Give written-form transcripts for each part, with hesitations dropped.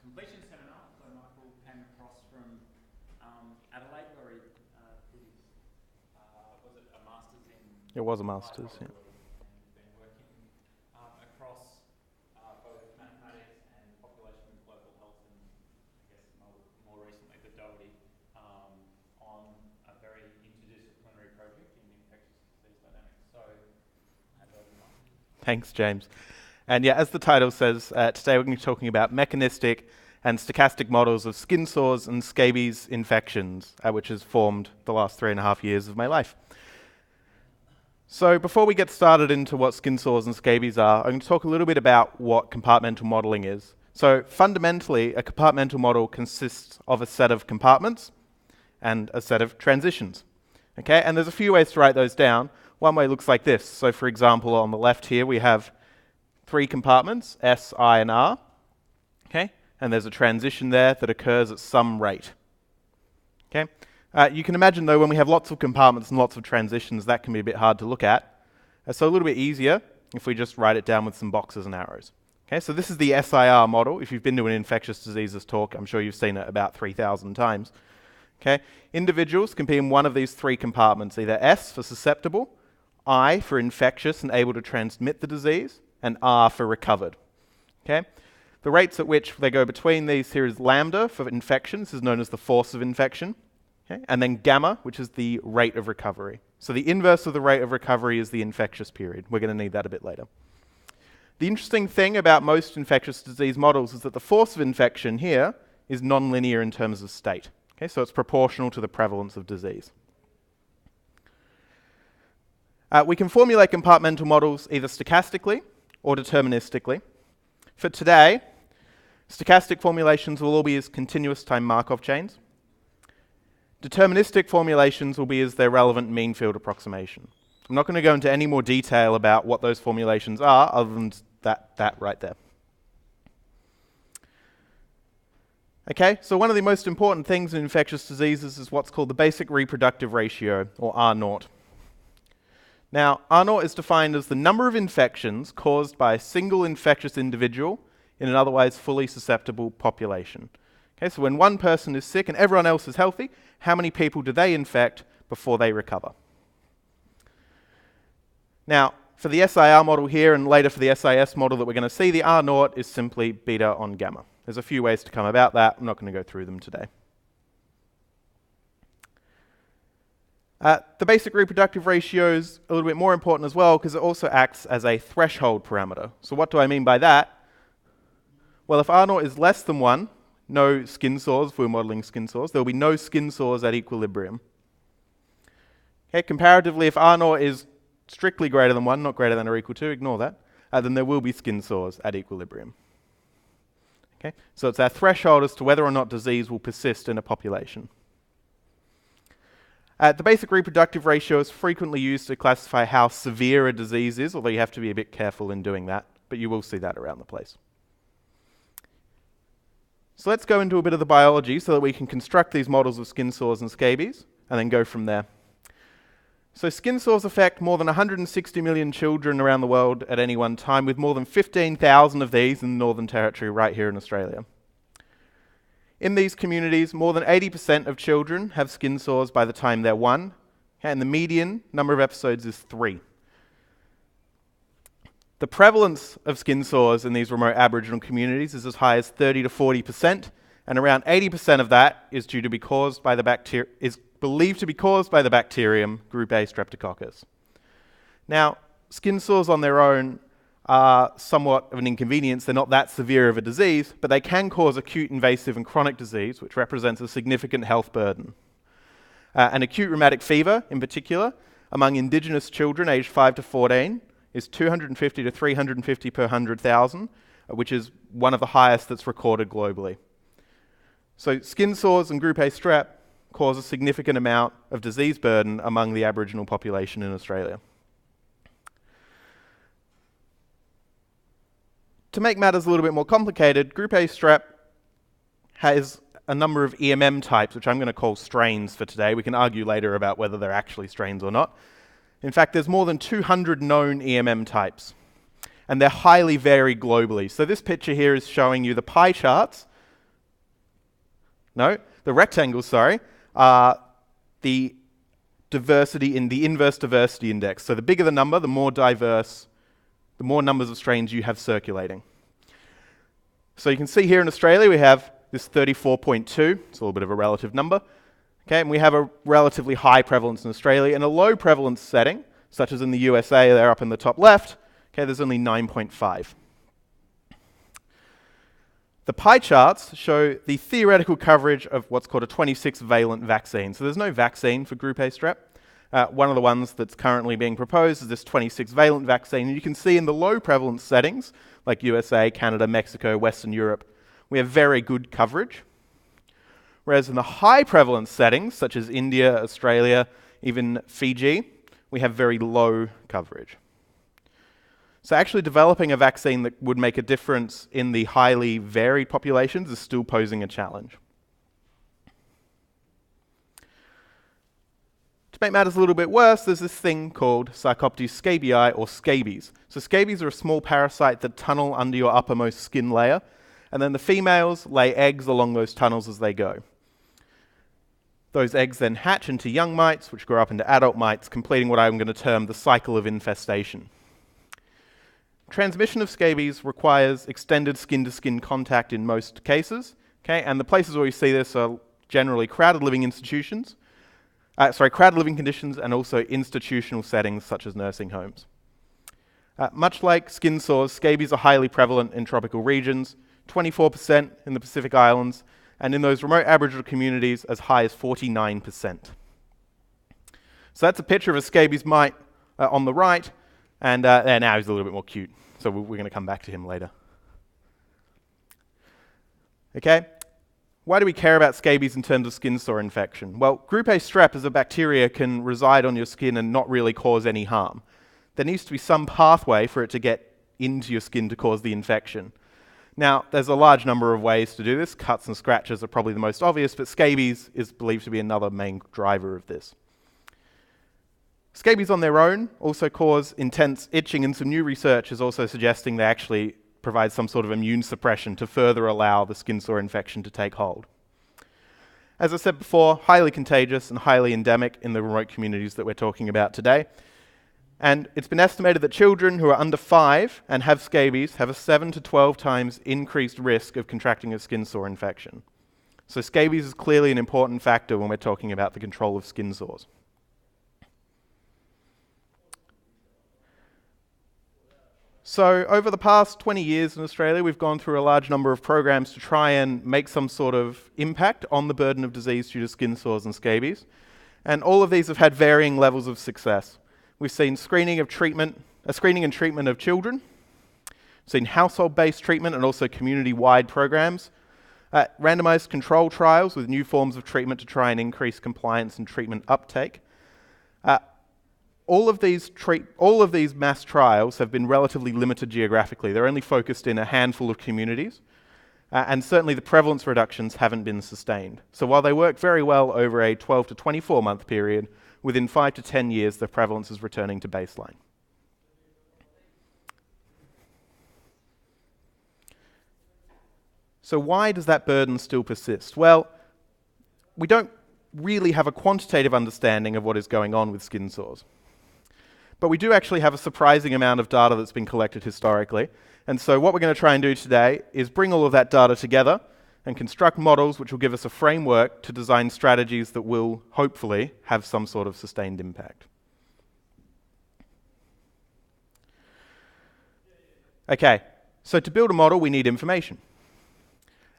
completion seminar. So Michael came across from Adelaide, where he did his, was it a master's in? It was a master's, yeah. And been working across both mathematics and population and global health, and I guess more recently the Doherty, on a very interdisciplinary project in infectious disease dynamics. So, hand over to Michael. Thanks, James. And yeah, as the title says, today we're going to be talking about mechanistic and stochastic models of skin sores and scabies infections, which has formed the last 3.5 years of my life. So before we get started into what skin sores and scabies are, I'm going to talk a little bit about what compartmental modeling is. So fundamentally, a compartmental model consists of a set of compartments and a set of transitions. Okay, and there's a few ways to write those down. One way looks like this. So for example, on the left here, we have 3 compartments, S, I, and R. Okay, and there's a transition there that occurs at some rate. Okay, you can imagine though when we have lots of compartments and lots of transitions, that can be a bit hard to look at. So a little bit easier if we just write it down with some boxes and arrows. Okay, so this is the SIR model. If you've been to an infectious diseases talk, I'm sure you've seen it about 3,000 times. Okay, individuals can be in one of these 3 compartments, either S for susceptible, I for infectious and able to transmit the disease, and R for recovered. Okay? The rates at which they go between these here is lambda for infection. This is known as the force of infection. Okay? And then gamma, which is the rate of recovery. So the inverse of the rate of recovery is the infectious period. We're going to need that a bit later. The interesting thing about most infectious disease models is that the force of infection here is nonlinear in terms of state. Okay? So it's proportional to the prevalence of disease. We can formulate compartmental models either stochastically or deterministically. For today, stochastic formulations will all be as continuous time Markov chains. Deterministic formulations will be as their relevant mean field approximation. I'm not going to go into any more detail about what those formulations are, other than that right there. Okay, so one of the most important things in infectious diseases is what's called the basic reproductive ratio, or R0. Now, R0 is defined as the number of infections caused by a single infectious individual in an otherwise fully susceptible population. Okay, so when one person is sick and everyone else is healthy, how many people do they infect before they recover? Now, for the SIR model here and later for the SIS model that we're going to see, the R0 is simply beta on gamma. There's a few ways to come about that. I'm not going to go through them today. The basic reproductive ratio is a little bit more important as well because it also acts as a threshold parameter. So what do I mean by that? Well, if R0 is less than 1, no skin sores, if we're modeling skin sores, there will be no skin sores at equilibrium. Okay, comparatively, if R0 is strictly greater than 1, not greater than or equal to, ignore that, then there will be skin sores at equilibrium. Okay, so it's our threshold as to whether or not disease will persist in a population. The basic reproductive ratio is frequently used to classify how severe a disease is, although you have to be a bit careful in doing that, but you will see that around the place. So let's go into a bit of the biology so that we can construct these models of skin sores and scabies, and then go from there. So skin sores affect more than 160 million children around the world at any one time, with more than 15,000 of these in the Northern Territory right here in Australia. In these communities, more than 80% of children have skin sores by the time they're 1, and the median number of episodes is 3. The prevalence of skin sores in these remote Aboriginal communities is as high as 30 to 40%, and around 80% of that is due to be caused by the is believed to be caused by the bacterium group A Streptococcus. Now, skin sores on their own are somewhat of an inconvenience. They're not that severe of a disease, but they can cause acute invasive and chronic disease, which represents a significant health burden. And acute rheumatic fever, in particular, among Indigenous children aged 5 to 14, is 250 to 350 per 100,000, which is one of the highest that's recorded globally. So skin sores and group A strep cause a significant amount of disease burden among the Aboriginal population in Australia. To make matters a little bit more complicated, group A strep has a number of EMM types, which I'm going to call strains for today. We can argue later about whether they're actually strains or not. In fact, there's more than 200 known EMM types, and they're highly varied globally. So this picture here is showing you the pie charts No, the rectangles, sorry, are the diversity in the inverse diversity index. So the bigger the number, the more diverse, the more numbers of strains you have circulating. So you can see here in Australia we have this 34.2, it's a little bit of a relative number, okay, and we have a relatively high prevalence in Australia. In a low prevalence setting, such as in the USA, they're up in the top left, okay, there's only 9.5. The pie charts show the theoretical coverage of what's called a 26-valent vaccine. So there's no vaccine for Group A strep. One of the ones that's currently being proposed is this 26-valent vaccine. And you can see in the low prevalence settings, like USA, Canada, Mexico, Western Europe, we have very good coverage. Whereas in the high prevalence settings, such as India, Australia, even Fiji, we have very low coverage. So actually developing a vaccine that would make a difference in the highly varied populations is still posing a challenge. To make matters a little bit worse, there's this thing called Sarcoptes scabii, or scabies. So scabies are a small parasite that tunnel under your uppermost skin layer, and then the females lay eggs along those tunnels as they go. Those eggs then hatch into young mites, which grow up into adult mites, completing what I'm going to term the cycle of infestation. Transmission of scabies requires extended skin-to-skin contact in most cases, okay? And the places where we see this are generally crowded living conditions, and also institutional settings such as nursing homes. Much like skin sores, scabies are highly prevalent in tropical regions, 24% in the Pacific Islands, and in those remote Aboriginal communities as high as 49%. So that's a picture of a scabies mite on the right, and now he's a little bit more cute. So we're going to come back to him later. Okay, why do we care about scabies in terms of skin sore infection? Well, Group A strep as a bacteria can reside on your skin and not really cause any harm. There needs to be some pathway for it to get into your skin to cause the infection. Now, there's a large number of ways to do this. Cuts and scratches are probably the most obvious, but scabies is believed to be another main driver of this. Scabies on their own also cause intense itching, and some new research is also suggesting they actually provide some sort of immune suppression to further allow the skin sore infection to take hold. As I said before, highly contagious and highly endemic in the remote communities that we're talking about today. And it's been estimated that children who are under 5 and have scabies have a 7 to 12 times increased risk of contracting a skin sore infection. So scabies is clearly an important factor when we're talking about the control of skin sores. So over the past 20 years in Australia, we've gone through a large number of programs to try and make some sort of impact on the burden of disease due to skin sores and scabies. And all of these have had varying levels of success. We've seen screening and treatment of children, seen household-based treatment and also community-wide programs, randomized control trials with new forms of treatment to try and increase compliance and treatment uptake. All of these mass trials have been relatively limited geographically. They're only focused in a handful of communities, and certainly the prevalence reductions haven't been sustained. So while they work very well over a 12 to 24 month period, within 5 to 10 years the prevalence is returning to baseline. So why does that burden still persist? Well, we don't really have a quantitative understanding of what is going on with skin sores. But we do actually have a surprising amount of data that's been collected historically. And so what we're going to try and do today is bring all of that data together and construct models which will give us a framework to design strategies that will hopefully have some sort of sustained impact. Okay, so to build a model we need information.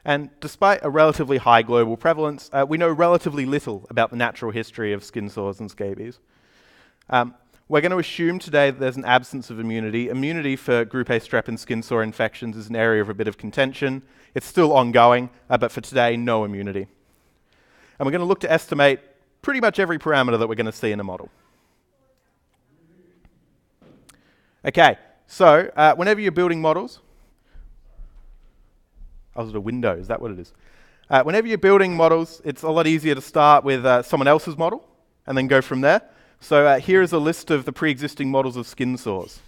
And despite a relatively high global prevalence, we know relatively little about the natural history of skin sores and scabies. We're going to assume today that there's an absence of immunity. Immunity for Group A strep and skin sore infections is an area of a bit of contention. It's still ongoing, but for today, no immunity. And we're going to look to estimate pretty much every parameter that we're going to see in a model. Okay, so whenever you're building models, I was at a window, is that what it is? Whenever you're building models, it's a lot easier to start with someone else's model and then go from there. So here is a list of the pre-existing models of skin sores.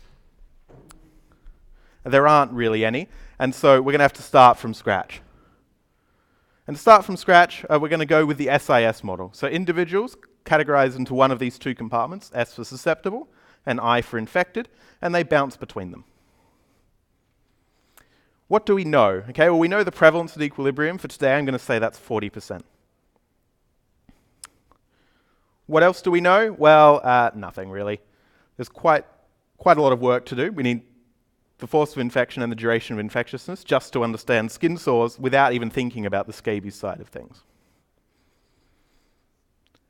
There aren't really any, and so we're going to have to start from scratch. And to start from scratch, we're going to go with the SIS model. So individuals categorized into one of these two compartments, S for susceptible and I for infected, and they bounce between them. What do we know? Okay, well, we know the prevalence at equilibrium. For today, I'm going to say that's 40%. What else do we know? Well, nothing really. There's quite a lot of work to do. We need the force of infection and the duration of infectiousness just to understand skin sores without even thinking about the scabies side of things.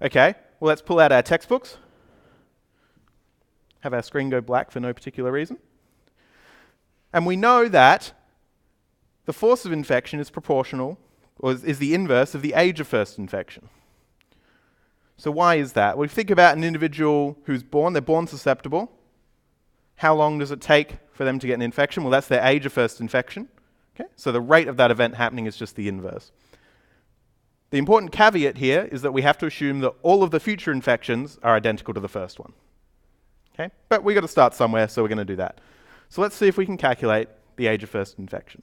Okay, well, let's pull out our textbooks. Have our screen go black for no particular reason. And we know that the force of infection is proportional, or is the inverse of the age of first infection. So why is that? Well, if you think about an individual who's born, they're born susceptible. How long does it take for them to get an infection? Well, that's their age of first infection. Okay? So the rate of that event happening is just the inverse. The important caveat here is that we have to assume that all of the future infections are identical to the first one. Okay? But we've got to start somewhere, so we're going to do that. So let's see if we can calculate the age of first infection.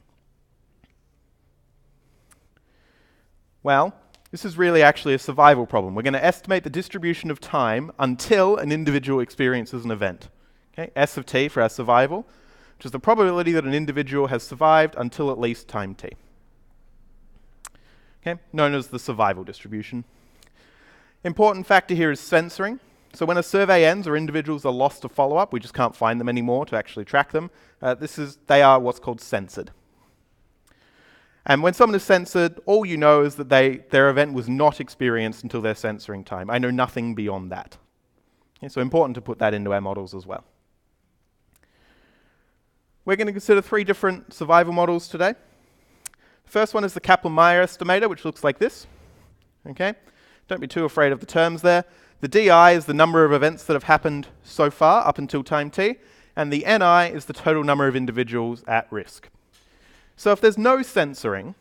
Well, this is really actually a survival problem. We're going to estimate the distribution of time until an individual experiences an event. Okay? S of t for our survival, which is the probability that an individual has survived until at least time t. Okay? Known as the survival distribution. Important factor here is censoring. So when a survey ends or individuals are lost to follow-up, we just can't find them anymore to actually track them. They are what's called censored. And when someone is censored, all you know is that their event was not experienced until their censoring time. I know nothing beyond that. Okay, so important to put that into our models as well. We're going to consider 3 different survival models today. The first one is the Kaplan-Meier estimator, which looks like this. Okay? Don't be too afraid of the terms there. The DI is the number of events that have happened so far up until time t, and the NI is the total number of individuals at risk. So if there's no censoring,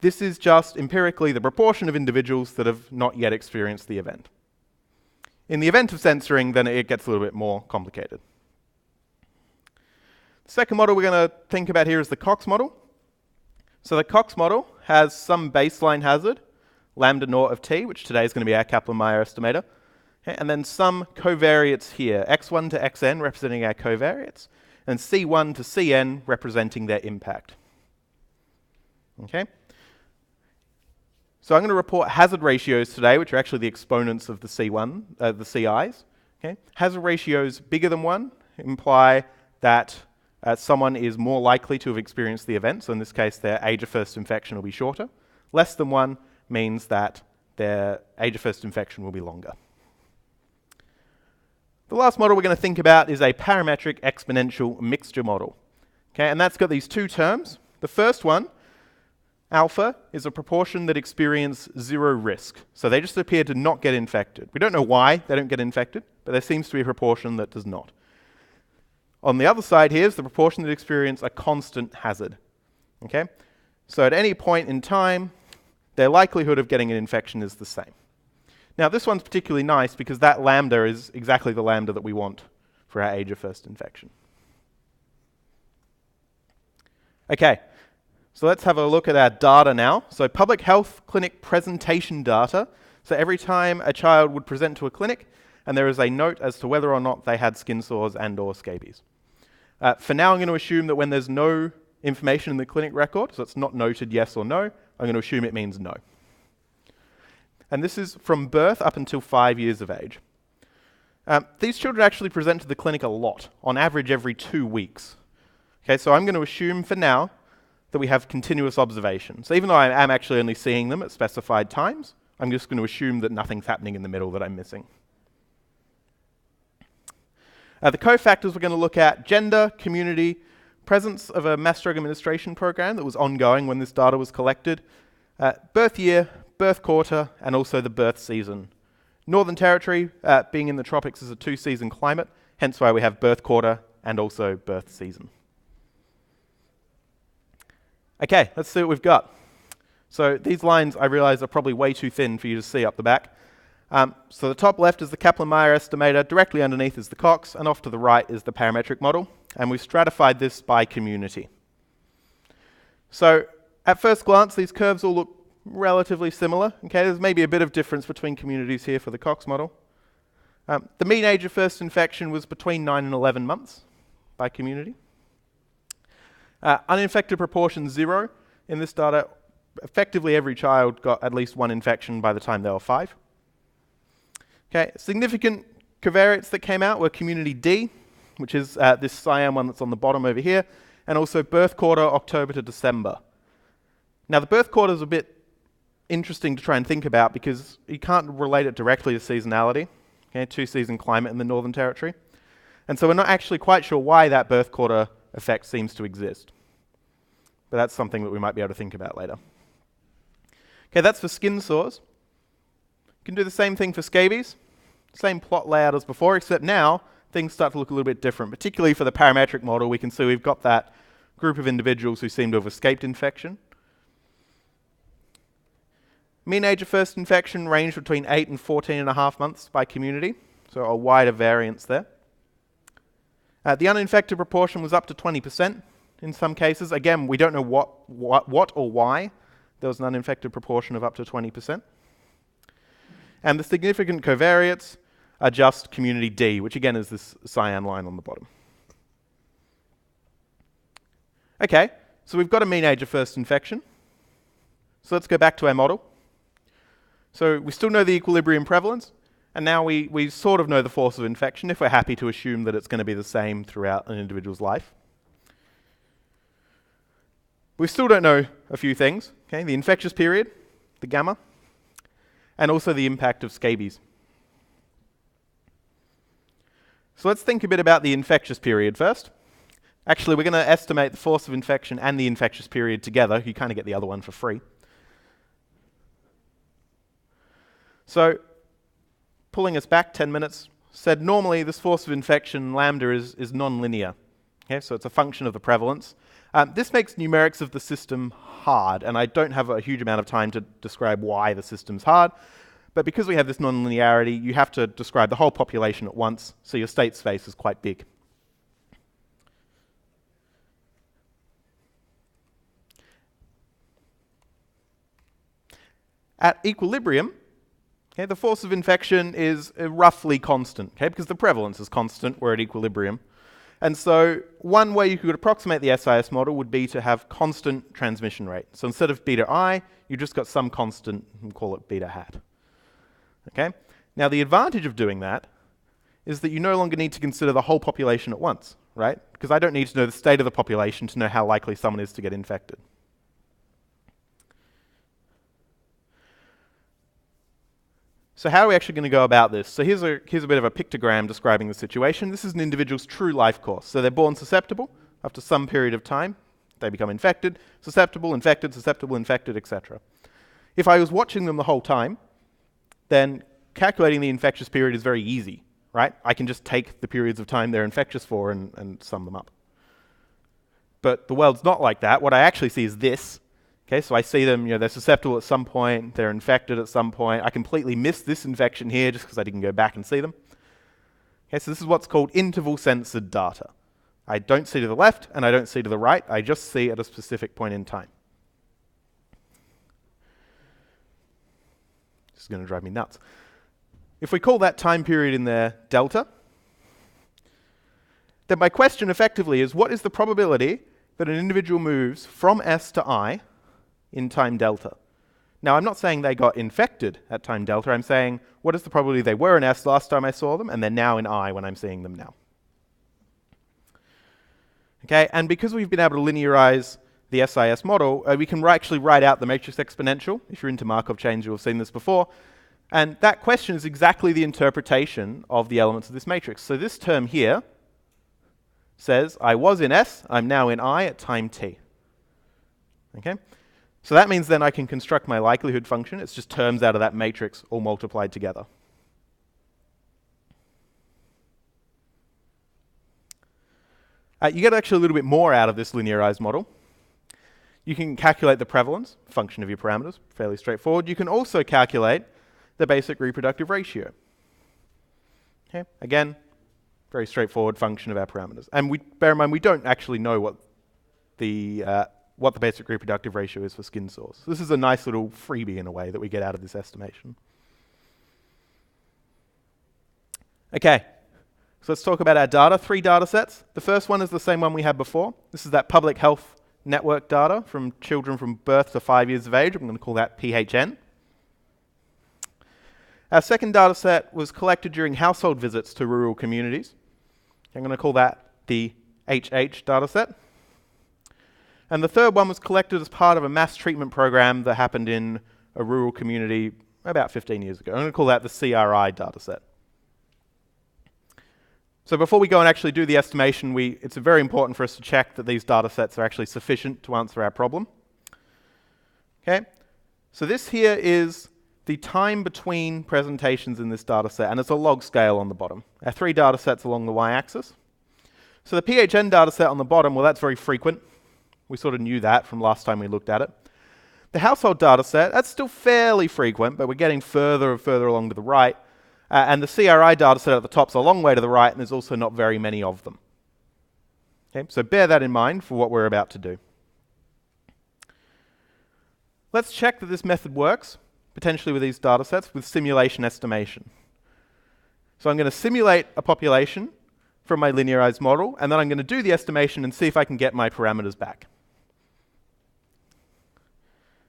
this is just empirically the proportion of individuals that have not yet experienced the event. In the event of censoring, then it gets a little bit more complicated. The second model we're going to think about here is the Cox model. So the Cox model has some baseline hazard, lambda naught of t, which today is going to be our Kaplan-Meier estimator, okay, and then some covariates here, x1 to xn representing our covariates, and c1 to cn representing their impact. Okay? So I'm going to report hazard ratios today, which are actually the exponents of the the CIs. Okay? Hazard ratios bigger than 1 imply that someone is more likely to have experienced the event, so in this case their age of first infection will be shorter. Less than 1 means that their age of first infection will be longer. The last model we're going to think about is a parametric exponential mixture model. Okay, and that's got these 2 terms. The first one, alpha, is a proportion that experience 0 risk. So they just appear to not get infected. We don't know why they don't get infected, but there seems to be a proportion that does not. On the other side here is the proportion that experience a constant hazard. Okay? So at any point in time, their likelihood of getting an infection is the same. Now this one's particularly nice because that lambda is exactly the lambda that we want for our age of first infection. Okay, so let's have a look at our data now. So public health clinic presentation data. So every time a child would present to a clinic, and there is a note as to whether or not they had skin sores and or scabies. For now, I'm going to assume that when there's no information in the clinic record, so it's not noted yes or no, I'm going to assume it means no. And this is from birth up until 5 years of age. These children actually present to the clinic a lot, on average every 2 weeks. Okay, so I'm going to assume for now that we have continuous observation. So even though I am actually only seeing them at specified times, I'm just going to assume that nothing's happening in the middle that I'm missing. The cofactors we're going to look at: gender, community, presence of a mass drug administration program that was ongoing when this data was collected, birth year, birth quarter, and also the birth season. Northern Territory, being in the tropics, is a 2-season climate, hence why we have birth quarter and also birth season. Okay, let's see what we've got. So these lines, I realize, are probably way too thin for you to see up the back. So the top left is the Kaplan-Meier estimator, directly underneath is the Cox, and off to the right is the parametric model, and we've stratified this by community. So at first glance, these curves all look relatively similar. Okay, there's maybe a bit of difference between communities here for the Cox model. The mean age of first infection was between 9 and 11 months by community. Uninfected proportion 0 in this data. Effectively, every child got at least one infection by the time they were 5. Okay, significant covariates that came out were community D, which is this cyan one that's on the bottom over here, and also birth quarter, October to December. Now, the birth quarter is a bit interesting to try and think about because you can't relate it directly to seasonality. Okay, 2-season climate in the Northern Territory. And so we're not actually quite sure why that birth quarter effect seems to exist. But that's something that we might be able to think about later. Okay, that's for skin sores. You can do the same thing for scabies. Same plot layout as before, except now things start to look a little bit different. Particularly for the parametric model, we can see we've got that group of individuals who seem to have escaped infection. Mean age of first infection ranged between 8 and 14.5 months by community, so a wider variance there. The uninfected proportion was up to 20% in some cases. Again, we don't know what or why there was an uninfected proportion of up to 20%. And the significant covariates are just community D, which again is this cyan line on the bottom. Okay, so we've got a mean age of first infection. So let's go back to our model. So we still know the equilibrium prevalence, and now we sort of know the force of infection if we're happy to assume that it's going to be the same throughout an individual's life. We still don't know a few things, okay? The infectious period, the gamma, and also the impact of scabies. So let's think a bit about the infectious period first. Actually, we're going to estimate the force of infection and the infectious period together. You kind of get the other one for free. So, pulling us back 10 minutes, said normally this force of infection, lambda, is non-linear. Okay, so it's a function of the prevalence. This makes numerics of the system hard, and I don't have a huge amount of time to describe why the system's hard. But because we have this non-linearity, you have to describe the whole population at once, so your state space is quite big. At equilibrium, okay, the force of infection is roughly constant, okay, because the prevalence is constant, we're at equilibrium. And so one way you could approximate the SIS model would be to have constant transmission rate. So instead of beta I, you just got some constant, and call it beta hat. Okay? Now the advantage of doing that is that you no longer need to consider the whole population at once, right? Because I don't need to know the state of the population to know how likely someone is to get infected. So how are we actually going to go about this? So here's a bit of a pictogram describing the situation. This is an individual's true life course. So they're born susceptible. After some period of time, they become infected, susceptible, infected, etc. If I was watching them the whole time, then calculating the infectious period is very easy, right? I can just take the periods of time they're infectious for and sum them up. But the world's not like that. What I actually see is this. Okay, so I see them, they're susceptible at some point, they're infected at some point. I completely missed this infection here just because I didn't go back and see them. Okay, so this is what's called interval-censored data. I don't see to the left and I don't see to the right. I just see at a specific point in time. This is going to drive me nuts. If we call that time period in there delta, then my question effectively is, what is the probability that an individual moves from S to I in time delta? Now, I'm not saying they got infected at time delta. I'm saying, what is the probability they were in S last time I saw them, and they're now in I when I'm seeing them now? Okay, and because we've been able to linearize the SIS model, we can actually write out the matrix exponential. If you're into Markov chains, you'll have seen this before. And that question is exactly the interpretation of the elements of this matrix. So this term here says, I was in S, I'm now in I at time t. Okay? So that means then I can construct my likelihood function. It's just terms out of that matrix all multiplied together. You get actually a little bit more out of this linearized model. You can calculate the prevalence, function of your parameters, fairly straightforward. You can also calculate the basic reproductive ratio. Okay? Again, very straightforward function of our parameters. And bear in mind, we don't actually know what the what the basic reproductive ratio is for skin sores. This is a nice little freebie in a way that we get out of this estimation. Okay, so let's talk about our data. 3 data sets. The first one is the same one we had before. This is that public health network data from children from birth to 5 years of age. I'm going to call that PHN. Our second data set was collected during household visits to rural communities. I'm going to call that the HH data set. And the third one was collected as part of a mass treatment program that happened in a rural community about 15 years ago. I'm going to call that the CRI data set. So before we go and actually do the estimation, it's very important for us to check that these data sets are actually sufficient to answer our problem. Okay, so this here is the time between presentations in this data set, and it's a log scale on the bottom. Our 3 data sets along the y-axis. So the PHN data set on the bottom, well, that's very frequent. We sort of knew that from last time we looked at it. The household data set, that's still fairly frequent, but we're getting further and further along to the right. And the CRI data set at the top's a long way to the right, and there's also not very many of them. Okay, so bear that in mind for what we're about to do. Let's check that this method works, potentially with these data sets, with simulation estimation. So I'm going to simulate a population from my linearized model, and then I'm going to do the estimation and see if I can get my parameters back.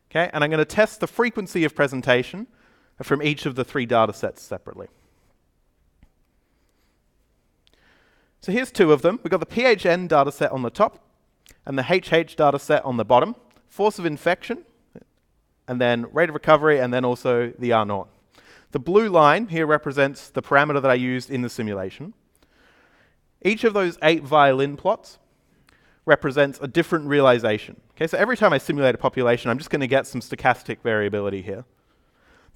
Okay, and I'm going to test the frequency of presentation from each of the 3 data sets separately. So here's 2 of them. We've got the PHN data set on the top and the HH data set on the bottom. Force of infection, and then rate of recovery, and then also the R0. The blue line here represents the parameter that I used in the simulation. Each of those 8 violin plots represents a different realization. Okay, so every time I simulate a population, I'm just going to get some stochastic variability here.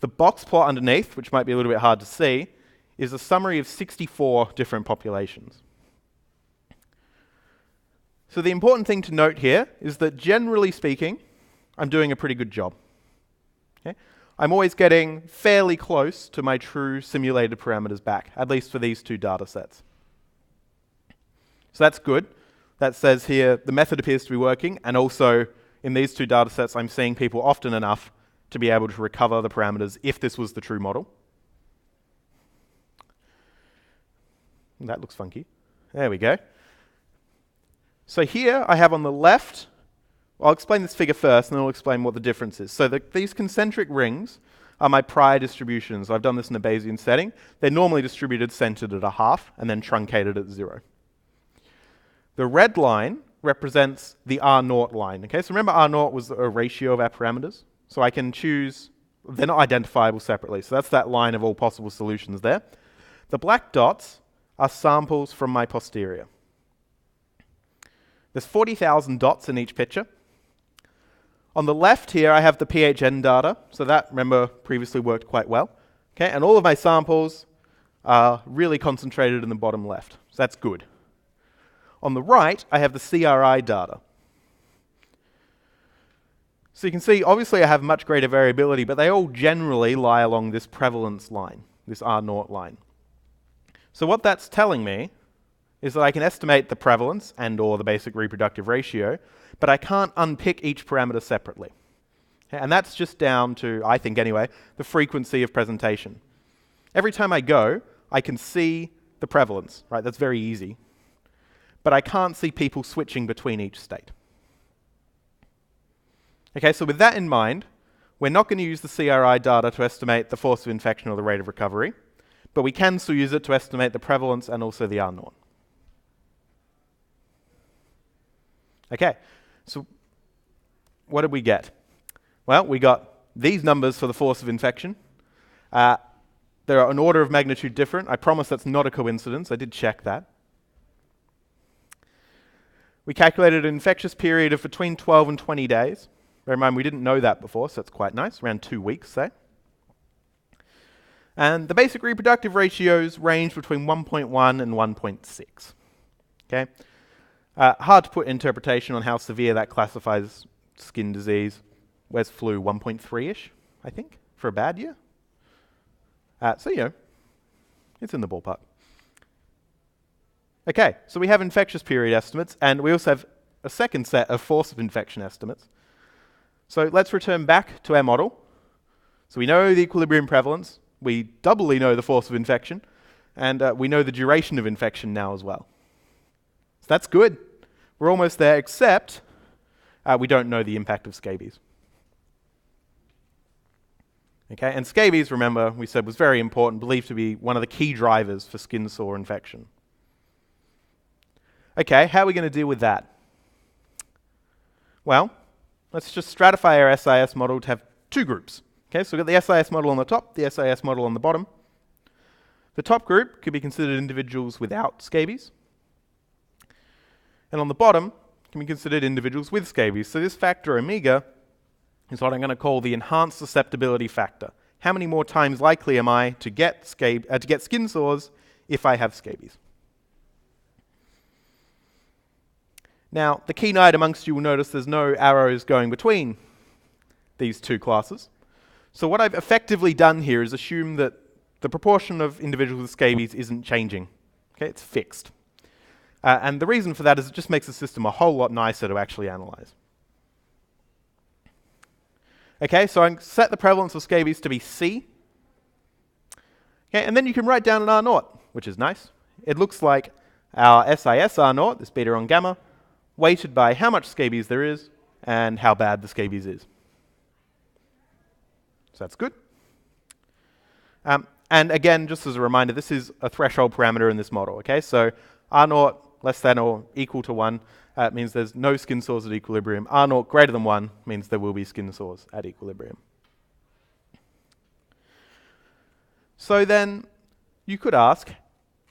The box plot underneath, which might be a little bit hard to see, is a summary of 64 different populations. So the important thing to note here is that generally speaking, I'm doing a pretty good job. Okay? I'm always getting fairly close to my true simulated parameters back, at least for these 2 data sets. So that's good. That says here the method appears to be working, and also in these 2 data sets, I'm seeing people often enough to be able to recover the parameters if this was the true model. That looks funky. There we go. So here I have on the left, I'll explain this figure first, and then I'll explain what the difference is. So these concentric rings are my prior distributions. I've done this in a Bayesian setting. They're normally distributed centered at 1/2 and then truncated at 0. The red line represents the R0 line. Okay, so remember R0 was a ratio of our parameters. So I can choose, they're not identifiable separately. So that's that line of all possible solutions there. The black dots are samples from my posterior. There's 40,000 dots in each picture. On the left here, I have the PHN data. So that, remember, previously worked quite well. Okay, and all of my samples are really concentrated in the bottom left. So that's good. On the right, I have the CRI data. So you can see, obviously I have much greater variability, but they all generally lie along this prevalence line, this R0 line. So what that's telling me is that I can estimate the prevalence and or the basic reproductive ratio, but I can't unpick each parameter separately. And that's just down to, I think anyway, the frequency of presentation. Every time I go, I can see the prevalence, right? That's very easy. But I can't see people switching between each state. Okay, so with that in mind, we're not going to use the CRI data to estimate the force of infection or the rate of recovery, but we can still use it to estimate the prevalence and also the R0. Okay, so what did we get? Well, we got these numbers for the force of infection. They're an order of magnitude different. I promise that's not a coincidence. I did check that. We calculated an infectious period of between 12 and 20 days. Bear in mind, we didn't know that before, so that's quite nice, around 2 weeks, say. And the basic reproductive ratios range between 1.1 and 1.6. Okay? Hard to put interpretation on how severe that classifies skin disease. Where's flu? 1.3-ish, I think, for a bad year. So, you know, it's in the ballpark. Okay, so we have infectious period estimates, and we also have a second set of force of infection estimates. So let's return back to our model. So we know the equilibrium prevalence, we doubly know the force of infection, and we know the duration of infection now as well. So that's good. We're almost there, except we don't know the impact of scabies. Okay, and scabies, remember, we said was very important, believed to be one of the key drivers for skin sore infection. Okay, how are we going to deal with that? Well, let's just stratify our SIS model to have two groups. Okay, so we've got the SIS model on the top, the SIS model on the bottom. The top group could be considered individuals without scabies. And on the bottom can be considered individuals with scabies. So this factor omega is what I'm going to call the enhanced susceptibility factor. How many more times likely am I to get skin sores if I have scabies? Now, the keen-eyed amongst you will notice there's no arrows going between these two classes. So what I've effectively done here is assume that the proportion of individuals with scabies isn't changing. Okay, it's fixed. And the reason for that is it just makes the system a whole lot nicer to actually analyze. Okay, so I set the prevalence of scabies to be C. Okay, and then you can write down an R naught, which is nice. It looks like our SIS R naught, this beta on gamma, weighted by how much scabies there is and how bad the scabies is. So that's good. And again, just as a reminder, this is a threshold parameter in this model. Okay, so R naught less than or equal to 1 means there's no skin sores at equilibrium. R naught greater than 1 means there will be skin sores at equilibrium. So then you could ask,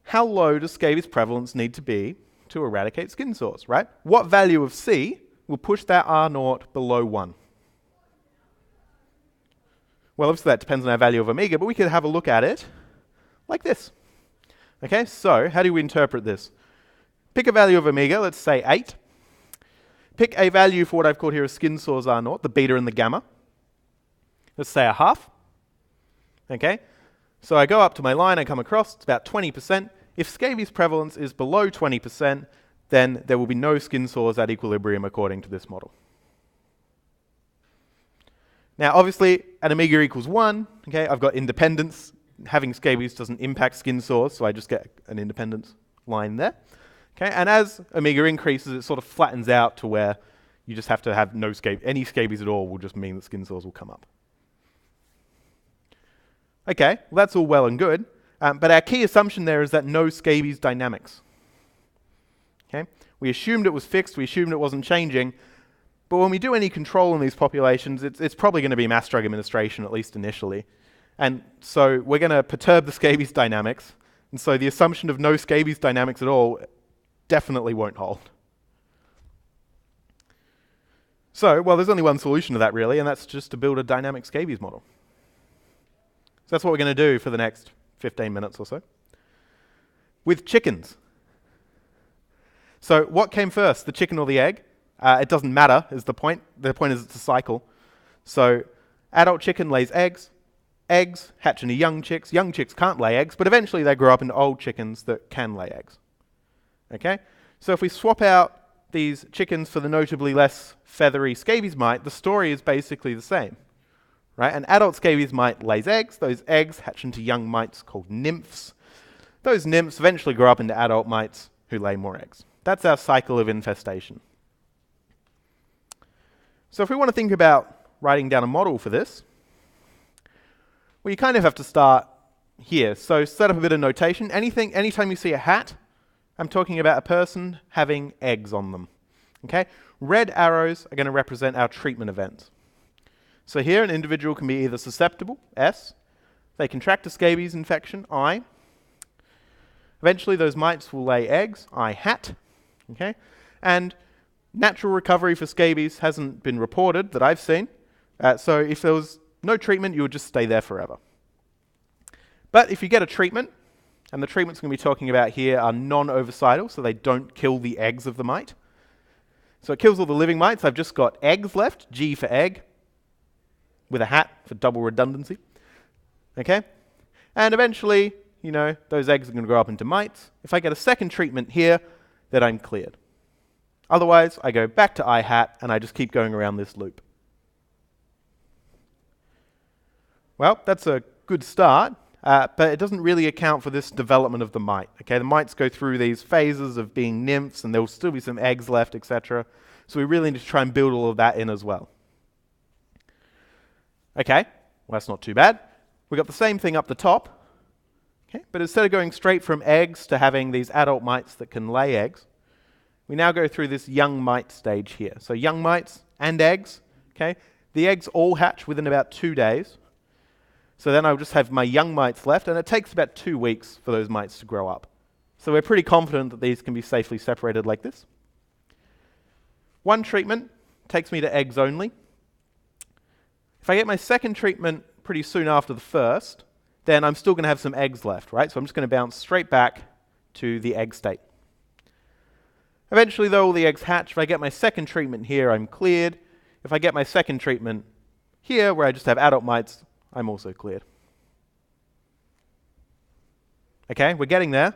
how low does scabies prevalence need to be to eradicate skin sores, right? What value of C will push that R naught below 1? Well, obviously that depends on our value of omega, but we could have a look at it like this. Okay, so how do we interpret this? Pick a value of omega, let's say 8. Pick a value for what I've called here a skin sores R naught, the beta and the gamma. Let's say a half. Okay, so I go up to my line, I come across, it's about 20%. If scabies prevalence is below 20%, then there will be no skin sores at equilibrium according to this model. Now, obviously, at omega equals 1, okay, I've got independence. Having scabies doesn't impact skin sores, so I just get an independence line there. Okay, and as omega increases, it sort of flattens out to where you just have to have no any scabies at all will just mean that skin sores will come up. Okay, well, that's all well and good, but our key assumption there is that no scabies dynamics. Okay, we assumed it was fixed, we assumed it wasn't changing, but when we do any control in these populations, it's probably going to be mass drug administration, at least initially. And so we're going to perturb the scabies dynamics, and so the assumption of no scabies dynamics at all definitely won't hold. So, well, there's only one solution to that really, and that's just to build a dynamic scabies model. So that's what we're going to do for the next 15 minutes or so. With chickens. So what came first, the chicken or the egg? It doesn't matter is the point. The point is it's a cycle. So adult chicken lays eggs. Eggs hatch into young chicks. Young chicks can't lay eggs, but eventually they grow up into old chickens that can lay eggs. Okay? So if we swap out these chickens for the notably less feathery scabies mite, the story is basically the same. Right? An adult scabies mite lays eggs. Those eggs hatch into young mites called nymphs. Those nymphs eventually grow up into adult mites who lay more eggs. That's our cycle of infestation. So if we want to think about writing down a model for this, well, you kind of have to start here. So set up a bit of notation. Anytime you see a hat, I'm talking about a person having eggs on them. Okay? Red arrows are going to represent our treatment events. So here an individual can be either susceptible, S, they contract a scabies infection, I. Eventually those mites will lay eggs, I hat. Okay? And natural recovery for scabies hasn't been reported that I've seen. So if there was no treatment, you would just stay there forever. But if you get a treatment, and the treatments we're going to be talking about here are non-ovicidal, so they don't kill the eggs of the mite. So it kills all the living mites. I've just got eggs left, G for egg, with a hat for double redundancy. Okay? And eventually, those eggs are going to grow up into mites. If I get a second treatment here, then I'm cleared. Otherwise, I go back to I hat and I just keep going around this loop. Well, that's a good start, but it doesn't really account for this development of the mite. Okay, the mites go through these phases of being nymphs, and there will still be some eggs left, etc. So we really need to try and build all of that in as well. Okay, well, that's not too bad. We've got the same thing up the top, okay, but instead of going straight from eggs to having these adult mites that can lay eggs, we now go through this young mite stage here. So young mites and eggs, okay, the eggs all hatch within about 2 days. So then I'll just have my young mites left, and it takes about 2 weeks for those mites to grow up. So we're pretty confident that these can be safely separated like this. One treatment takes me to eggs only. If I get my second treatment pretty soon after the first, then I'm still going to have some eggs left, right? So I'm just going to bounce straight back to the egg state. Eventually, though, all the eggs hatch. If I get my second treatment here, I'm cleared. If I get my second treatment here, where I just have adult mites, I'm also cleared. Okay, we're getting there.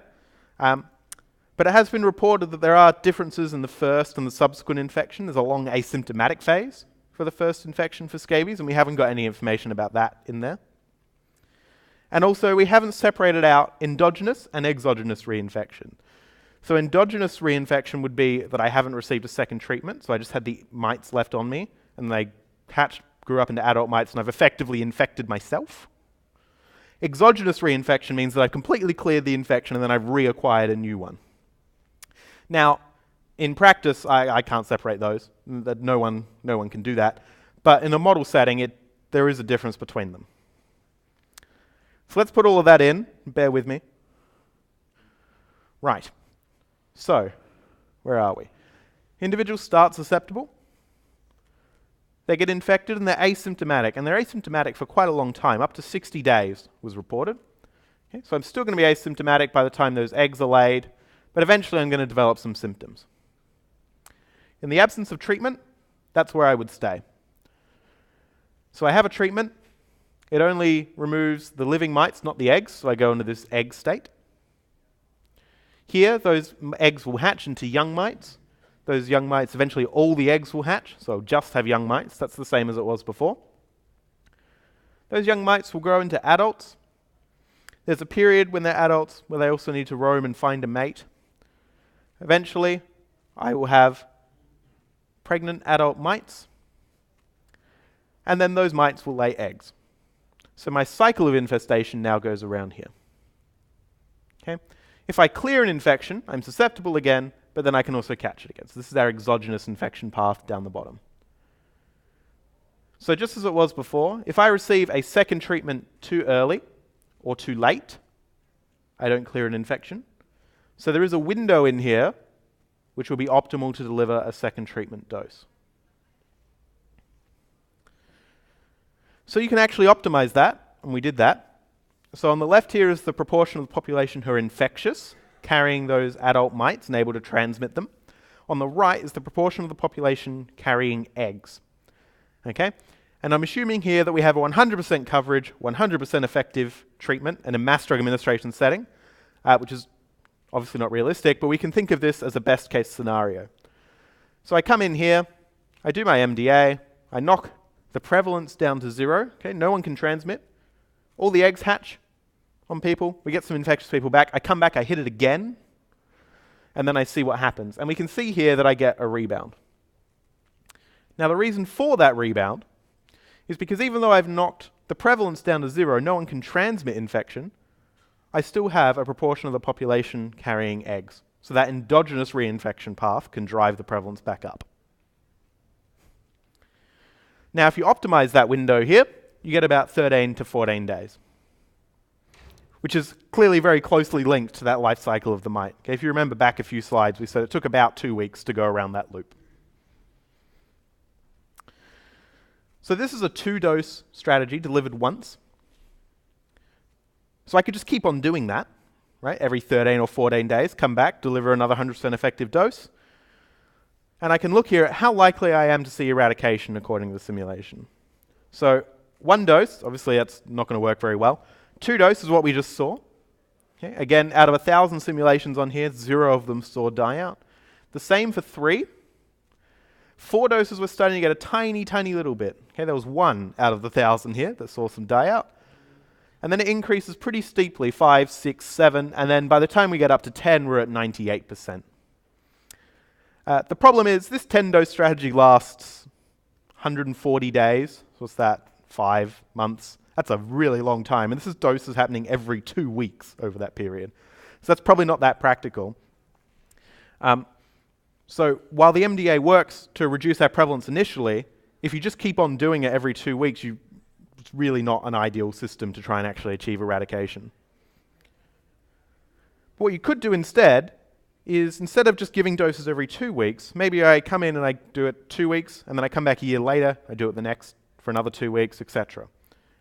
But it has been reported that there are differences in the first and the subsequent infection. There's a long asymptomatic phase for the first infection for scabies, and we haven't got any information about that in there. And also, we haven't separated out endogenous and exogenous reinfection. So endogenous reinfection would be that I haven't received a second treatment, so I just had the mites left on me, and they hatched, grew up into adult mites, and I've effectively infected myself. Exogenous reinfection means that I've completely cleared the infection, and then I've reacquired a new one. Now, in practice, I can't separate those. That no one can do that. But in a model setting, there is a difference between them. So let's put all of that in. Bear with me. Right. So, where are we? Individuals start susceptible. They get infected and they're asymptomatic. And they're asymptomatic for quite a long time. Up to 60 days was reported. Okay, so I'm still going to be asymptomatic by the time those eggs are laid. But eventually I'm going to develop some symptoms. In the absence of treatment, that's where I would stay. So I have a treatment. It only removes the living mites, not the eggs. So I go into this egg state. Here, those eggs will hatch into young mites. Those young mites, eventually all the eggs will hatch. So I'll just have young mites. That's the same as it was before. Those young mites will grow into adults. There's a period when they're adults where they also need to roam and find a mate. Eventually, I will have pregnant adult mites, and then those mites will lay eggs. So my cycle of infestation now goes around here. Okay? If I clear an infection, I'm susceptible again, but then I can also catch it again. So this is our exogenous infection path down the bottom. So just as it was before, if I receive a second treatment too early or too late, I don't clear an infection. So there is a window in here which will be optimal to deliver a second treatment dose. So you can actually optimize that, and we did that. So on the left here is the proportion of the population who are infectious, carrying those adult mites and able to transmit them. On the right is the proportion of the population carrying eggs. Okay? And I'm assuming here that we have a 100% coverage, 100% effective treatment in a mass drug administration setting, which is obviously not realistic, but we can think of this as a best case scenario. So I come in here, I do my MDA, I knock the prevalence down to 0, okay, no one can transmit. All the eggs hatch on people, we get some infectious people back, I come back, I hit it again, and then I see what happens. And we can see here that I get a rebound. Now the reason for that rebound is because even though I've knocked the prevalence down to 0, no one can transmit infection, I still have a proportion of the population carrying eggs. So that endogenous reinfection path can drive the prevalence back up. Now, if you optimize that window here, you get about 13 to 14 days, which is clearly very closely linked to that life cycle of the mite. Okay, if you remember back a few slides, we said it took about 2 weeks to go around that loop. So this is a 2-dose strategy delivered once. So I could just keep on doing that, right? Every 13 or 14 days, come back, deliver another 100% effective dose. And I can look here at how likely I am to see eradication according to the simulation. So 1 dose, obviously that's not going to work very well. 2 doses is what we just saw. Again, out of 1,000 simulations on here, 0 of them saw die out. The same for 3. 4 doses, we're starting to get a tiny, tiny little bit. Okay, there was 1 out of the 1,000 here that saw some die out. And then it increases pretty steeply, 5, 6, 7, and then by the time we get up to 10, we're at 98%. The problem is this 10-dose strategy lasts 140 days. What's that? 5 months. That's a really long time. And this is doses happening every 2 weeks over that period. So that's probably not that practical. So while the MDA works to reduce our prevalence initially, if you just keep on doing it every 2 weeks, it's really not an ideal system to try and actually achieve eradication. But what you could do instead is, instead of just giving doses every 2 weeks, maybe I come in and I do it 2 weeks, and then I come back a year later, I do it the next for another 2 weeks, etc.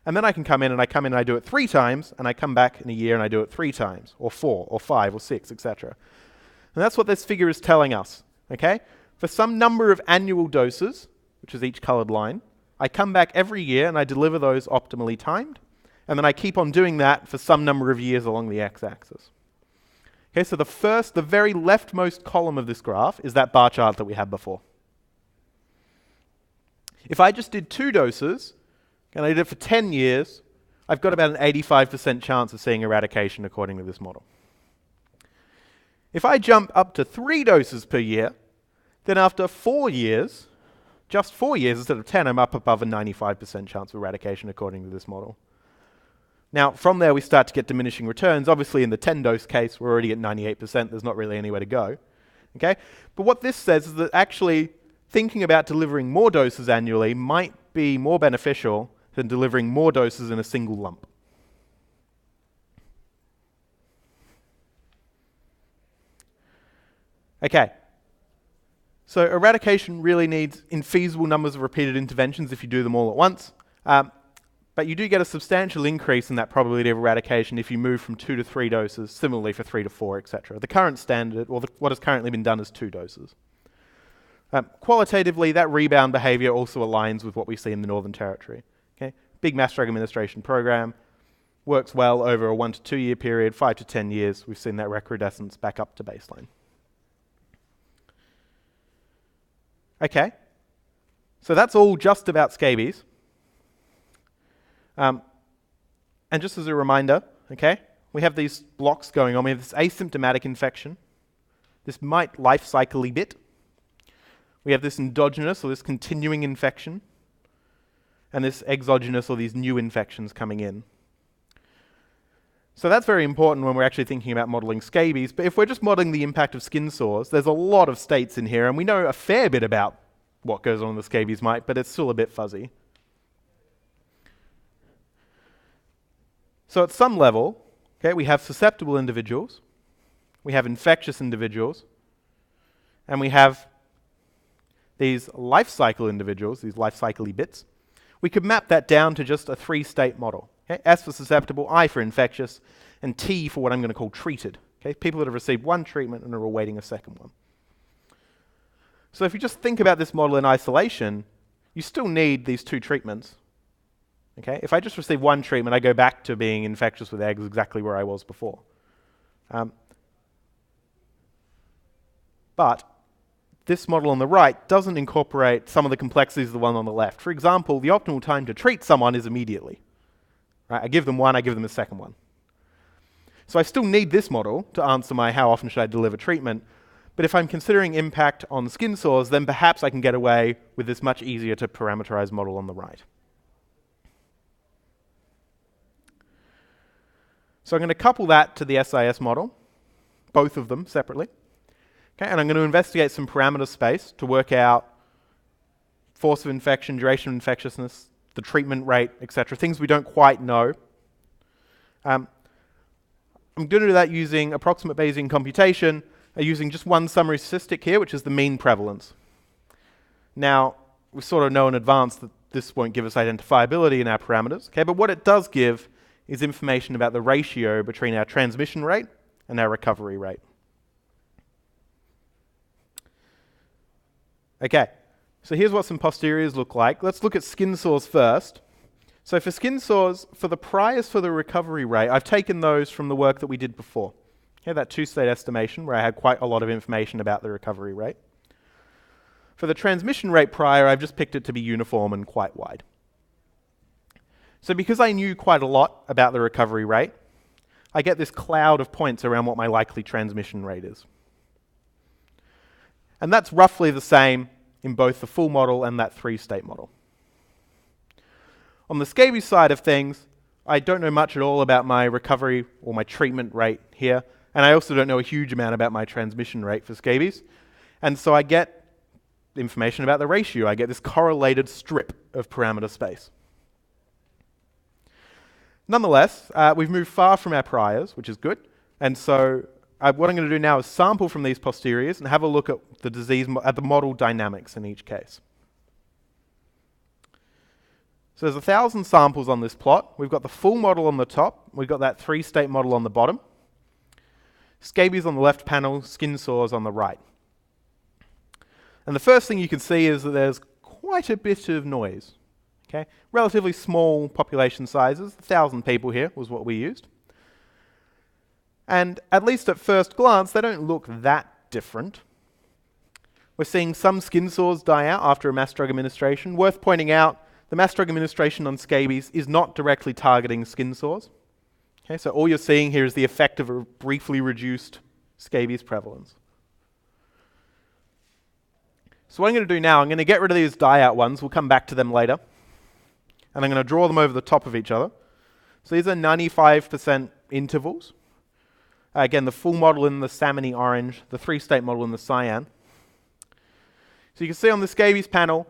And then I can come in and I do it 3 times, and I come back in a year and I do it 3 times, or 4, or 5, or 6, etc. And that's what this figure is telling us, okay? For some number of annual doses, which is each colored line, I come back every year and I deliver those optimally timed, and then I keep on doing that for some number of years along the x-axis. Okay, so the very leftmost column of this graph is that bar chart that we had before. If I just did 2 doses, and I did it for 10 years, I've got about an 85% chance of seeing eradication according to this model. If I jump up to 3 doses per year, then after 4 years, just 4 years instead of 10, I'm up above a 95% chance of eradication according to this model. Now, from there we start to get diminishing returns. Obviously in the 10-dose case, we're already at 98%. There's not really anywhere to go. Okay? But what this says is that actually thinking about delivering more doses annually might be more beneficial than delivering more doses in a single lump. Okay. So eradication really needs infeasible numbers of repeated interventions if you do them all at once. But you do get a substantial increase in that probability of eradication if you move from 2 to 3 doses, similarly for 3 to 4, etc. The current standard, or what has currently been done, is 2 doses. Qualitatively, that rebound behavior also aligns with what we see in the Northern Territory. Okay? Big mass drug administration program, works well over a 1 to 2 year period, 5 to 10 years. We've seen that recrudescence back up to baseline. Okay, so that's all just about scabies. And just as a reminder, okay, we have these blocks going on. We have this asymptomatic infection, this might life cycle bit. We have this endogenous or this continuing infection, and this exogenous or these new infections coming in. So that's very important when we're actually thinking about modeling scabies. But if we're just modeling the impact of skin sores, there's a lot of states in here, and we know a fair bit about what goes on in the scabies mite, but it's still a bit fuzzy. So at some level, okay, we have susceptible individuals, we have infectious individuals, and we have these life cycle individuals, these life cycle-y bits. We could map that down to just a 3-state model. Okay? S for susceptible, I for infectious, and T for what I'm going to call treated. Okay? People that have received 1 treatment and are awaiting a second one. So if you just think about this model in isolation, you still need these 2 treatments. Okay? If I just receive 1 treatment, I go back to being infectious with eggs exactly where I was before. But this model on the right doesn't incorporate some of the complexities of the one on the left. For example, the optimal time to treat someone is immediately. Right? I give them 1, I give them a second one. So I still need this model to answer my how often should I deliver treatment. But if I'm considering impact on skin sores, then perhaps I can get away with this much easier to parameterize model on the right. So I'm going to couple that to the SIS model, both of them separately. Okay, and I'm going to investigate some parameter space to work out force of infection, duration of infectiousness, the treatment rate, etc., things we don't quite know. I'm going to do that using approximate Bayesian computation, using just one summary statistic here, which is the mean prevalence. Now, we sort of know in advance that this won't give us identifiability in our parameters, okay, but what it does give is information about the ratio between our transmission rate and our recovery rate. Okay, so here's what some posteriors look like. Let's look at skin sores first. So for skin sores, for the priors for the recovery rate, I've taken those from the work that we did before. Okay, that 2-state estimation where I had quite a lot of information about the recovery rate. For the transmission rate prior, I've just picked it to be uniform and quite wide. So because I knew quite a lot about the recovery rate, I get this cloud of points around what my likely transmission rate is. And that's roughly the same in both the full model and that three-state model. On the scabies side of things, I don't know much at all about my recovery or my treatment rate here, and I also don't know a huge amount about my transmission rate for scabies. And so I get information about the ratio. I get this correlated strip of parameter space. Nonetheless, we've moved far from our priors, which is good. And so what I'm going to do now is sample from these posteriors and have a look at the disease, at the model dynamics in each case. So there's 1,000 samples on this plot. We've got the full model on the top. We've got that three-state model on the bottom. Scabies on the left panel, skin sores on the right. And the first thing you can see is that there's quite a bit of noise. Okay? Relatively small population sizes. 1,000 people here was what we used. And at least at first glance, they don't look that different. We're seeing some skin sores die out after a mass drug administration. Worth pointing out, the mass drug administration on scabies is not directly targeting skin sores. Okay, so all you're seeing here is the effect of a briefly reduced scabies prevalence. So what I'm going to do now, I'm going to get rid of these die-out ones. We'll come back to them later. And I'm going to draw them over the top of each other. So these are 95% intervals. Again, the full model in the salmony orange, the three-state model in the cyan. So you can see on the scabies panel,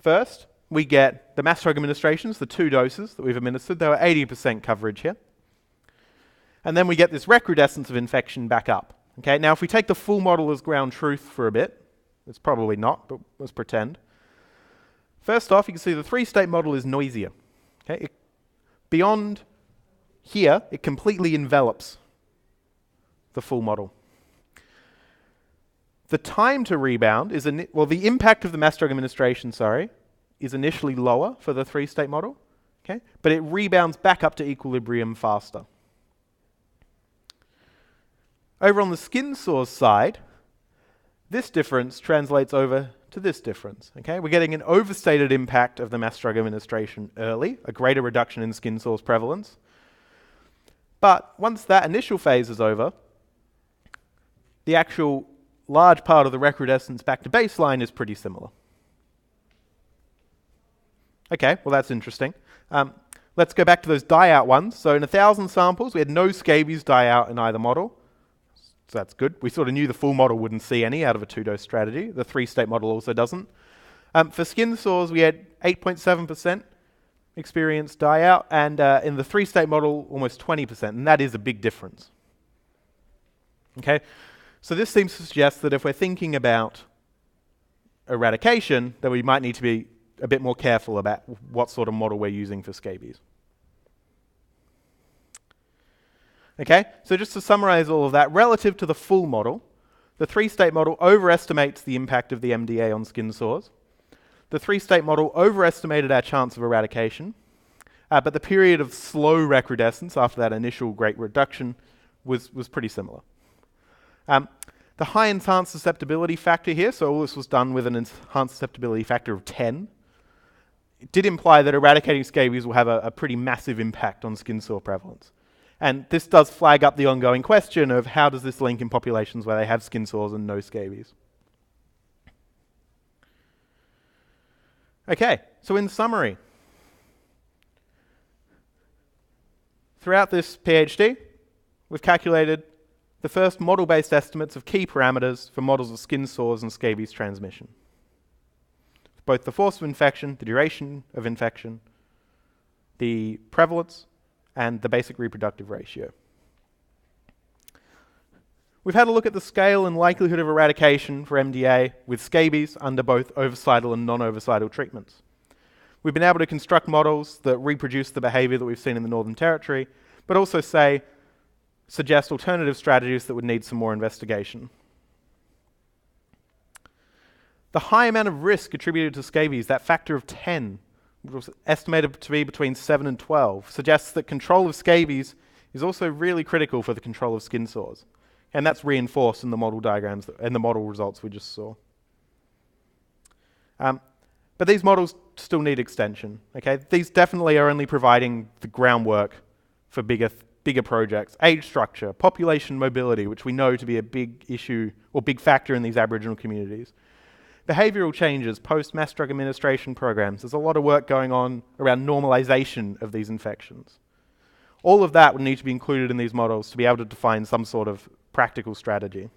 first, we get the mass drug administrations, the 2 doses that we've administered. They were 80% coverage here. And then we get this recrudescence of infection back up. Okay, now if we take the full model as ground truth for a bit, it's probably not, but let's pretend. First off, you can see the three-state model is noisier. Okay, beyond here, it completely envelops the full model. The time to rebound is, the impact of the mass drug administration, is initially lower for the three-state model, okay, but it rebounds back up to equilibrium faster. Over on the skin sores side, this difference translates over to this difference. Okay? We're getting an overstated impact of the mass drug administration early, a greater reduction in skin sores prevalence. But once that initial phase is over, the actual large part of the recrudescence back to baseline is pretty similar. Okay, well that's interesting. Let's go back to those die-out ones. So in 1,000 samples, we had no scabies die out in either model. So that's good. We sort of knew the full model wouldn't see any out of a 2-dose strategy. The three-state model also doesn't. For skin sores, we had 8.7% experience die out, and in the three-state model, almost 20%, and that is a big difference. Okay, so this seems to suggest that if we're thinking about eradication, then we might need to be a bit more careful about what sort of model we're using for scabies. Okay, so just to summarize all of that, relative to the full model, the three-state model overestimates the impact of the MDA on skin sores. The three-state model overestimated our chance of eradication, but the period of slow recrudescence after that initial great reduction was pretty similar. The high enhanced susceptibility factor here, so all this was done with an enhanced susceptibility factor of 10, it did imply that eradicating scabies will have a pretty massive impact on skin sore prevalence. And this does flag up the ongoing question of how does this link in populations where they have skin sores and no scabies. Okay, so in summary, throughout this PhD, we've calculated the first model-based estimates of key parameters for models of skin sores and scabies transmission. Both the force of infection, the duration of infection, the prevalence, and the basic reproductive ratio. We've had a look at the scale and likelihood of eradication for MDA with scabies under both ovicidal and non-ovicidal treatments. We've been able to construct models that reproduce the behavior that we've seen in the Northern Territory, but also suggest alternative strategies that would need some more investigation. The high amount of risk attributed to scabies, that factor of 10, which was estimated to be between 7 and 12, suggests that control of scabies is also really critical for the control of skin sores. And that's reinforced in the model diagrams and the model results we just saw. But these models still need extension. Okay, these definitely are only providing the groundwork for bigger projects. Age structure, population mobility, which we know to be a big issue or big factor in these Aboriginal communities. Behavioural changes, post-mass drug administration programs. There's a lot of work going on around normalisation of these infections. All of that would need to be included in these models to be able to define some sort of practical strategy.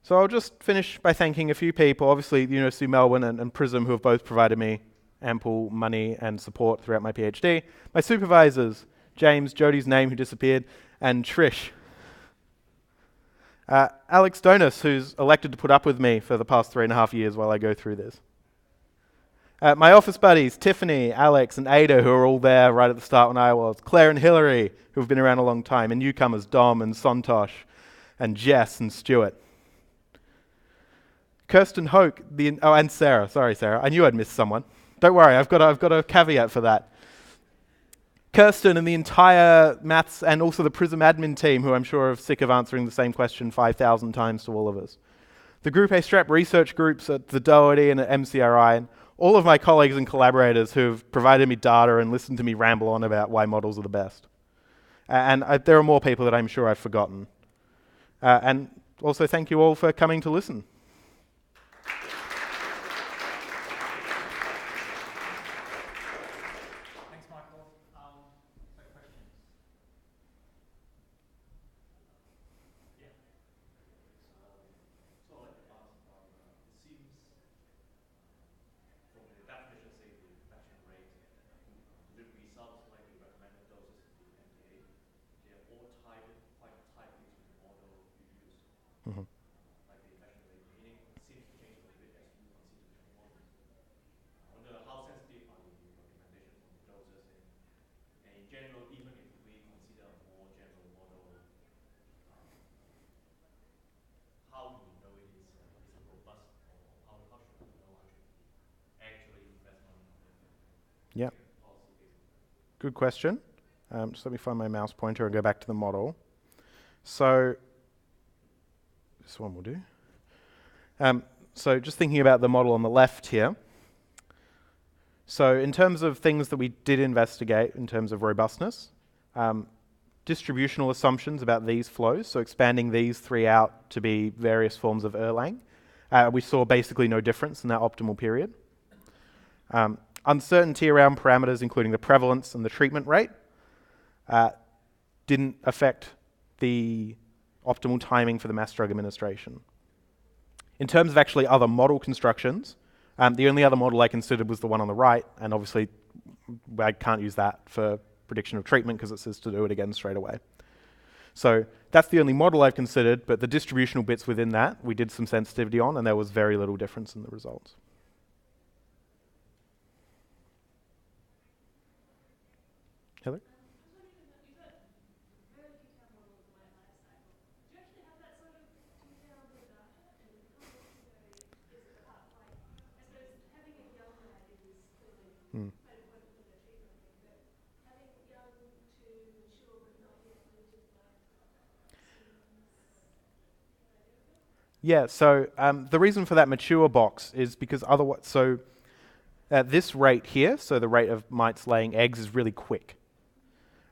So I'll just finish by thanking a few people, obviously the University of Melbourne and Prism, who have both provided me ample money and support throughout my PhD. My supervisors, James, Jodie's name who disappeared, and Trish. Alex Donis, who's elected to put up with me for the past 3.5 years while I go through this. My office buddies, Tiffany, Alex, and Ada, who are all there right at the start when I was. Claire and Hillary, who have been around a long time, and newcomers, Dom and Sontosh, and Jess and Stuart. Kirsten Hoke, and Sarah. Sorry, Sarah. I knew I'd missed someone. Don't worry, I've got a caveat for that. Kirsten and the entire maths and also the Prism admin team, who I'm sure are sick of answering the same question 5,000 times to all of us. The Group A Strep research groups at the Doherty and at MCRI, and all of my colleagues and collaborators who've provided me data and listened to me ramble on about why models are the best. There are more people that I'm sure I've forgotten. And also thank you all for coming to listen. Thanks, Michael. So questions? Yeah. So I'd like to ask about, it seems from the definition, say the infection rate, delivery results like the recommended doses in the FDA, they're all tied quite tightly to the model you use. Mm-hmm. Like the infection rate, meaning it seems to change a little bit as you consider different models. I wonder how sensitive are the recommendations on the doses, and in general, even if we consider a more general model, how do we know it is robust, or how should we know actually invest money on it? Yeah. Policy based on that. Good question. Just let me find my mouse pointer and go back to the model. So this one will do. So just thinking about the model on the left here. So in terms of things that we did investigate in terms of robustness, distributional assumptions about these flows, so expanding these three out to be various forms of Erlang, we saw basically no difference in that optimal period. Uncertainty around parameters, including the prevalence and the treatment rate, didn't affect the optimal timing for the mass drug administration. In terms of actually other model constructions, the only other model I considered was the one on the right, and obviously I can't use that for prediction of treatment because it says to do it again straight away. So that's the only model I've considered, but the distributional bits within that we did some sensitivity on, and there was very little difference in the results. Heather? Hmm. Yeah, so the reason for that mature box is because otherwise, so at this rate here, so the rate of mites laying eggs is really quick.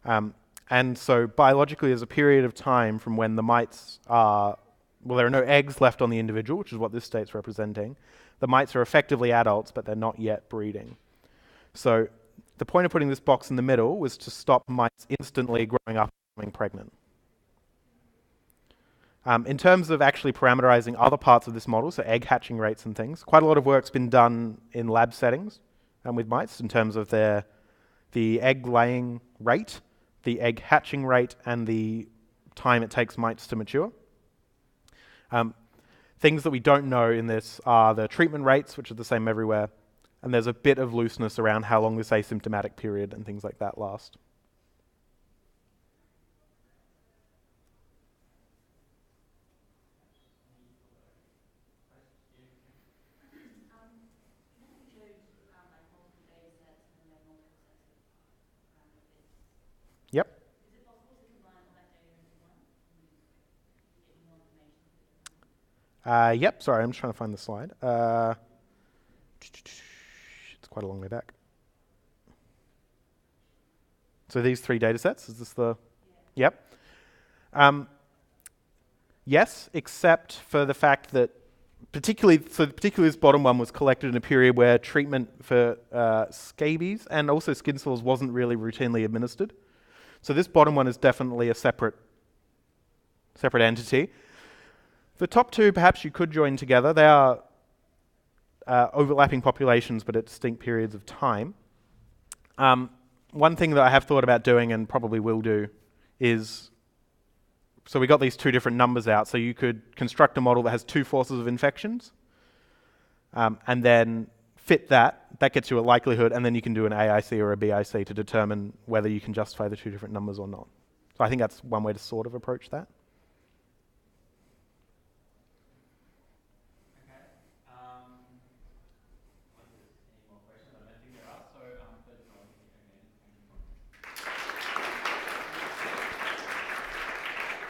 And so biologically there's a period of time from when the mites are, well, there are no eggs left on the individual, which is what this state's representing. The mites are effectively adults, but they're not yet breeding. So the point of putting this box in the middle was to stop mites instantly growing up and becoming pregnant. In terms of actually parameterizing other parts of this model, so egg hatching rates and things, quite a lot of work's been done in lab settings with mites in terms of the egg laying rate, the egg hatching rate, and the time it takes mites to mature. Things that we don't know in this are the treatment rates, which are the same everywhere, and there's a bit of looseness around how long this asymptomatic period and things like that last. Yep. Is it possible to combine all that data into one? And get more information? Yep, sorry, I'm just trying to find the slide. It's quite a long way back. So these 3 data sets, is this the... Yeah. Yep. Yes, except for the fact that particularly this bottom one was collected in a period where treatment for scabies and also skin sores wasn't really routinely administered. So this bottom one is definitely a separate entity. The top 2, perhaps you could join together. They are overlapping populations, but at distinct periods of time. One thing that I have thought about doing and probably will do is, so we got these 2 different numbers out, so you could construct a model that has 2 forces of infections, and then fit that gets you a likelihood, and then you can do an AIC or a BIC to determine whether you can justify the 2 different numbers or not. So I think that's one way to sort of approach that.